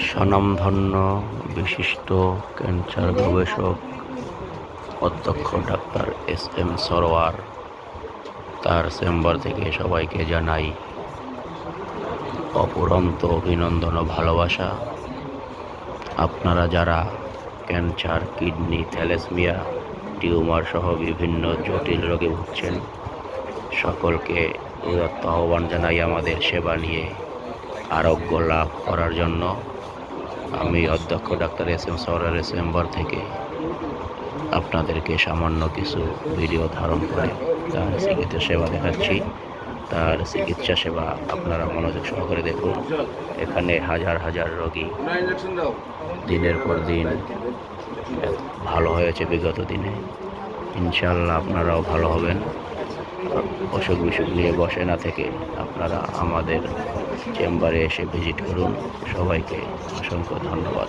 স্বনামধন্য বিশিষ্ট ক্যান্সার গবেষক অধ্যক্ষ ডাক্তার এস.এম. সরোয়ার তার চেম্বার থেকে সবাইকে জানাই অফুরন্ত অভিনন্দন ও ভালোবাসা। আপনারা যারা ক্যান্সার, কিডনি, থ্যালাসেমিয়া, টিউমার সহ বিভিন্ন জটিল রোগে ভুগছেন, সকলকে উদাত্ত আহ্বান জানাই আমাদের সেবা নিয়ে আরোগ্য লাভ করার জন্য। আমি অধ্যক্ষ ডাক্তার এস.এম. সরোয়ারের চেম্বার থেকে আপনাদেরকে সামান্য কিছু ভিডিও ধারণ করে তার চিকিৎসা সেবা দেখাচ্ছি। তার চিকিৎসা সেবা আপনারা মনোযোগ সহকারে দেখুন। এখানে হাজার হাজার রোগী দিনের পর দিন ভালো হয়েছে বিগত দিনে। ইনশাআল্লাহ আপনারাও ভালো হবেন। অসুখ বিসুখ নিয়ে বসে না থেকে আপনারা আমাদের চেম্বারে এসে ভিজিট করুন। সবাইকে অসংখ্য ধন্যবাদ।